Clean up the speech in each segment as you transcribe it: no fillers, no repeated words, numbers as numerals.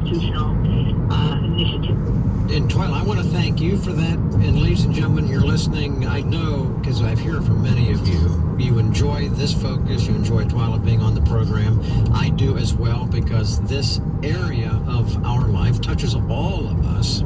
constitutional initiative. And Twyla, I want to thank you for that. And ladies and gentlemen, you're listening. I know, because I've heard from many of you, you enjoy this focus. You enjoy Twyla being on the program. I do as well, because this area of our life touches all of us.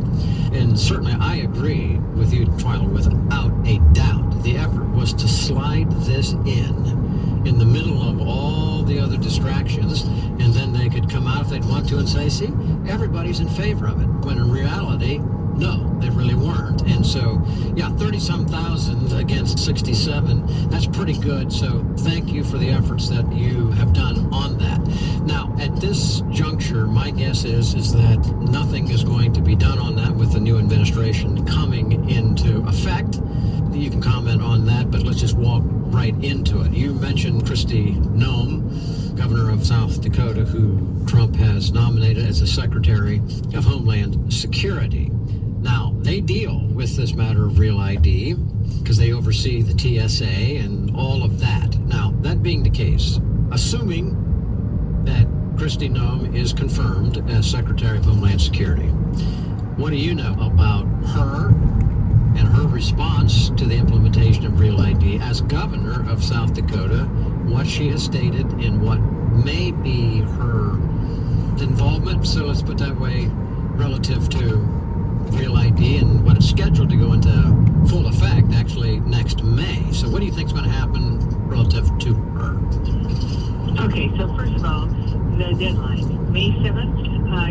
And certainly I agree with you, Twyla, without a doubt. The effort was to slide this in the middle of all the other distractions, and then they could come out if they'd want to and say, see, everybody's in favor of it, when in reality, no, they really weren't. And so, yeah, 30-some thousand against 67, that's pretty good. So thank you for the efforts that you have done on that. Now, at this juncture, my guess is that nothing is going to be done on that with the new administration coming into effect. You can comment on that, but let's just walk right into it. You mentioned Kristi Noem, governor of South Dakota, who Trump has nominated as a Secretary of Homeland Security. Now, they deal with this matter of real ID because they oversee the TSA and all of that. Now, that being the case, assuming that Kristi Noem is confirmed as Secretary of Homeland Security, what do you know about her and her response to the implementation of Real ID as governor of South Dakota, what she has stated and what may be her involvement, so let's put that way, relative to Real ID and what is scheduled to go into full effect actually next May. So what do you think is going to happen relative to her? Okay, so first of all, the deadline, May 7th,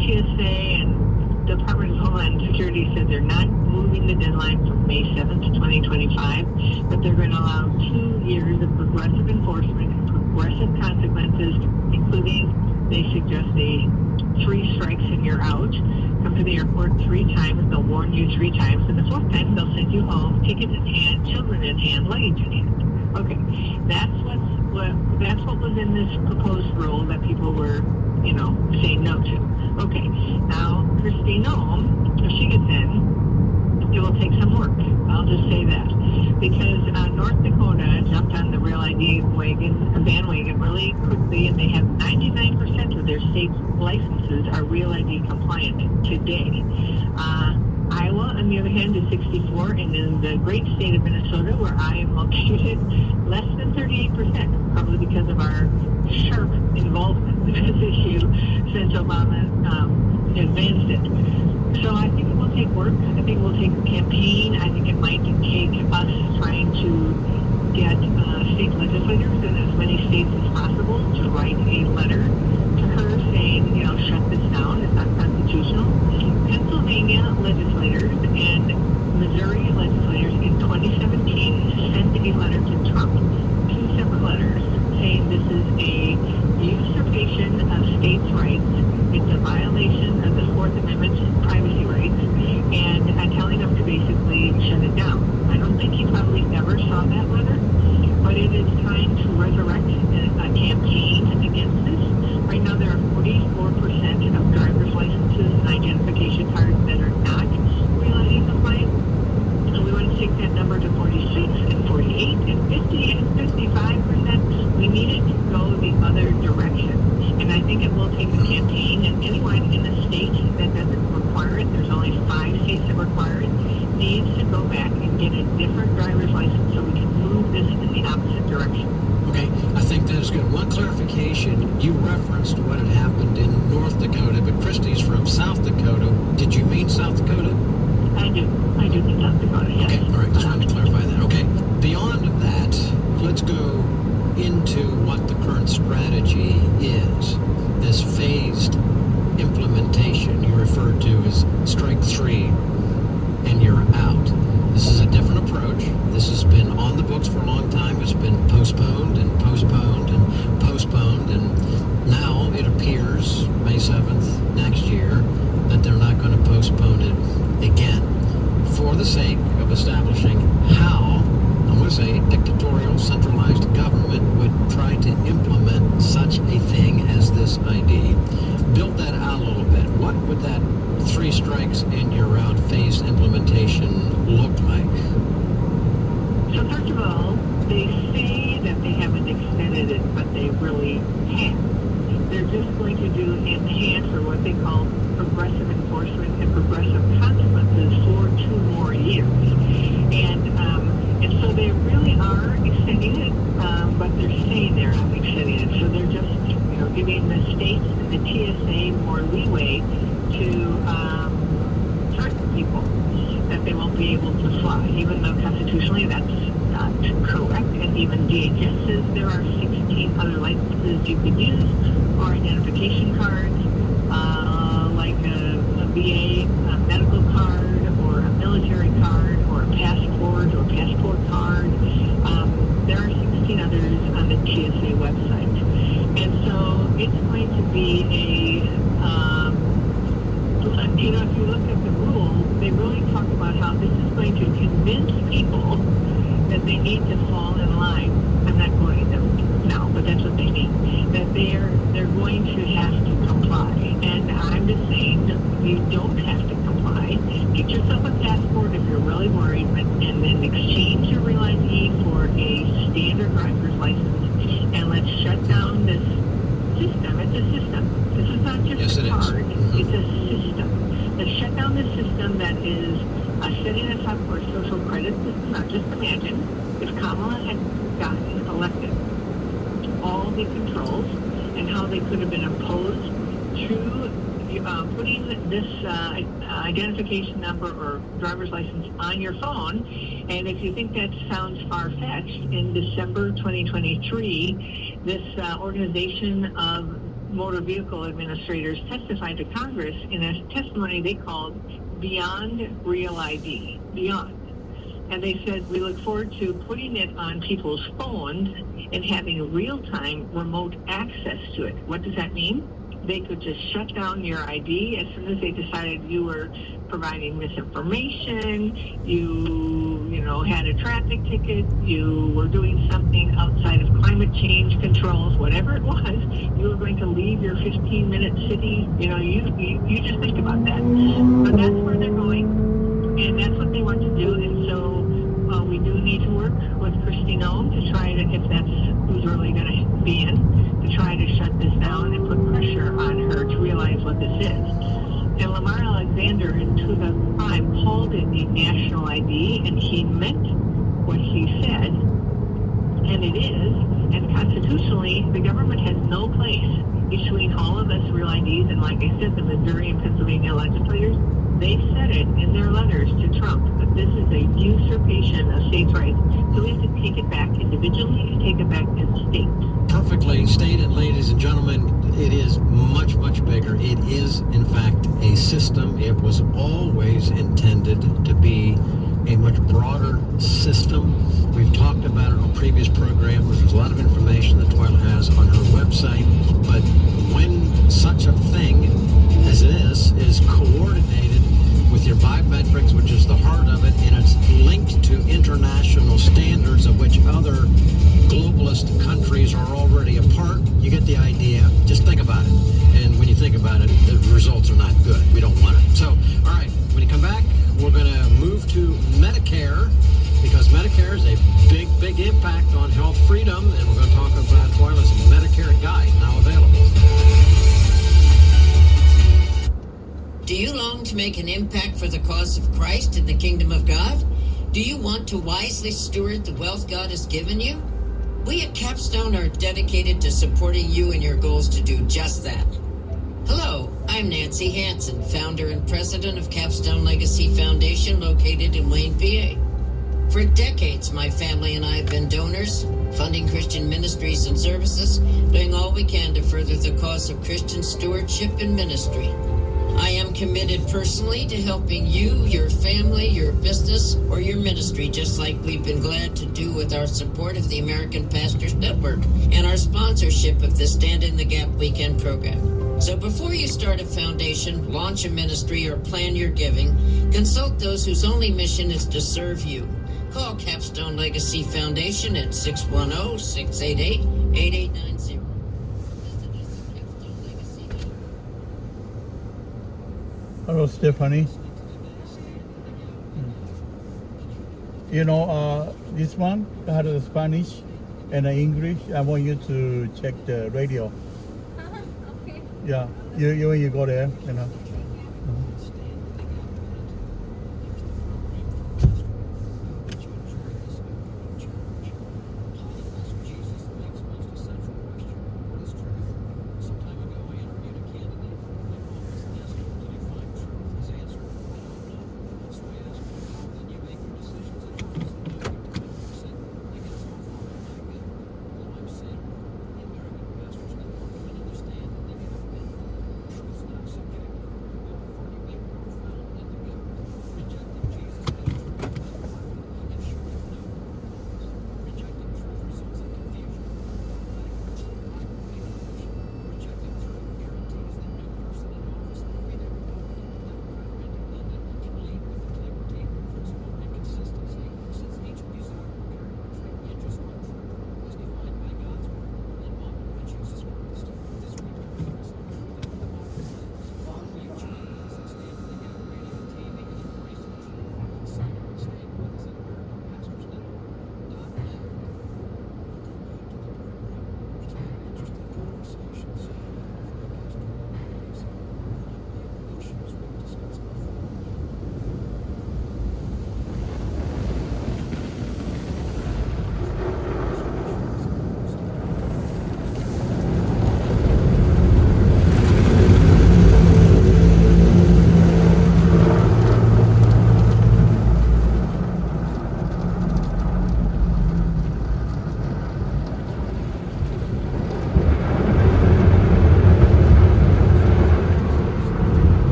TSA and Department of Homeland Security said they're not moving the deadline from May 7th, 2025, but they're going to allow 2 years of progressive enforcement and progressive consequences, including, they suggest, a 3 strikes and you're out. Come to the airport 3 times, they'll warn you 3 times, and the 4th time they'll send you home, ticket in hand, children in hand, luggage in hand. Okay, that's what was in this proposed rule that people were, saying no to. Okay, now Kristi Noem, if she gets in, it will take some work. I'll just say that. Because North Dakota jumped on the Real ID bandwagon really quickly, and they have 99% of their state's licenses are Real ID compliant today. Iowa, on the other hand, is 64, and in the great state of Minnesota, where I am located, less than 38%, probably because of our sharp involvement in this issue since Obama advanced it. So I think it will take work. I think it will take a campaign. I think it might take us trying to get state legislators in as many states as possible to write a letter to her saying, shut this down. It's not constitutional. Pennsylvania legislators and Missouri legislators in 2017 sent a letter to Trump, 2 separate letters, saying this is a usurpation of states' rights. It's a violation of the 4th Amendment privacy rights, and telling them to basically shut it down. I don't think he probably ever saw that letter, but it is time to resurrect a campaign against this. Right now there are 44% of driver's licenses and identification cards that are not Real ID compliant, and we want to take that number to 46 and 48 and 50 and 55%. We need it to go the other direction. And I think it will take a campaign, and anyone in a state that doesn't require it, there's only 5 states that require it, needs to go back and get a different driver's license so we can move this in the opposite direction. Okay, I think that is good. One clarification, you referenced what had happened in North Dakota, but Kristi's from South Dakota. Did you mean South Dakota? I do mean South Dakota, yes. Okay, all right, just wanted to clarify that. Okay, beyond that, let's go into what the current strategy is. This phased implementation you referred to as strike 3 and you're out. This is a different approach. This has been on the books for a long time. It's been postponed and postponed and postponed, and now it appears May 7th next year that they're not going to postpone it again for the sake of establishing how, I'm going to say, dictatorial, centralized government would try to implement such a thing as this ID. Build that out a little bit. What would that 3 strikes and you're out phased implementation look like? So first of all, they say that they haven't extended it, but they really have. They're just going to do enhance, or what they call the TSA more leeway to threaten people that they won't be able to fly, even though constitutionally that's not correct. And even DHS says there are 16 other licenses you could use, or identification cards, like a VA medical card, or a military card, or a passport, or passport card. There are 16 others on the TSA website. And so it's going to be if you look at the rules, they really talk about how this is going to convince people that they need to fall in line. I'm not quoting them now, but that's what they mean. That they're going to have to comply. And I'm just saying, you don't have to comply. Get yourself a passport if you're really worried, and then exchange your Real ID for a standard driver's license. And let's shut down this system. It's a system. This is not just a card. It's a system. Let's shut down the system that is setting us up for a social credit system. Now, just imagine if Kamala had gotten elected, all the controls and how they could have been opposed to putting this identification number or driver's license on your phone. And if you think that sounds far-fetched, in December 2023, this organization of motor vehicle administrators testified to Congress in a testimony they called Beyond Real ID. Beyond. And they said, we look forward to putting it on people's phones and having real-time remote access to it. What does that mean? They could just shut down your ID as soon as they decided you were providing misinformation, you had a traffic ticket, you were doing something outside of climate change controls, whatever it was, you were going to leave your 15-minute city. You just think about that. But that's where they're going, and that's what they want to do. And so we do need to work with Kristi Noem to try to, if that's who's really going to be in, to try to shut this down and put pressure on her to realize what this is. And Lamar Alexander in 2005 called it a national ID, and he meant what he said, and it is. And constitutionally, the government has no place issuing all of us real IDs. And like I said, the Missouri and Pennsylvania legislators, they said it in their letters to Trump, that this is a usurpation of states' rights. So we have to take it back individually and take it back as states. Perfectly stated, ladies and gentlemen. It is much, much bigger. It is, in fact, a system. It was always intended to be a much broader system. We've talked about it on previous programs. There's a lot of information that Twyla has on her website. But when such a thing as it is coordinated with your biometrics, which is the heart of it, and it's linked to international standards of which other globalist countries are already a part, you get the idea. Just think about it. And when you think about it, the results are not good. We don't want it. So, all right, when you come back, we're going to move to Medicare, because Medicare is a big, big impact on health freedom, and we're going to talk about Twyla's Medicare Guide, now available. Do you long to make an impact for the cause of Christ and the kingdom of God? Do you want to wisely steward the wealth God has given you? We at Capstone are dedicated to supporting you in your goals to do just that. Hello, I'm Nancy Hansen, founder and president of Capstone Legacy Foundation, located in Wayne, PA. For decades, my family and I have been donors, funding Christian ministries and services, doing all we can to further the cause of Christian stewardship and ministry. I am committed personally to helping you, your family, your business, or your ministry, just like we've been glad to do with our support of the American Pastors Network and our sponsorship of the Stand in the Gap Weekend program. So before you start a foundation, launch a ministry, or plan your giving, consult those whose only mission is to serve you. Call Capstone Legacy Foundation at 610-688-8890. Hello, Stephanie. This one had the Spanish and the English. I want you to check the radio. Okay. Yeah, you when you go there,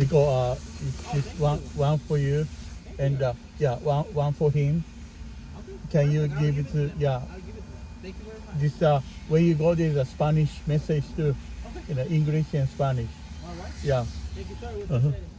because it's one for you, and yeah, one for him. Can you give it to Thank you very much. this? When you go, there's a Spanish message too, English and Spanish. All right. Yeah. Thank you, sir. We Uh-huh. appreciate it.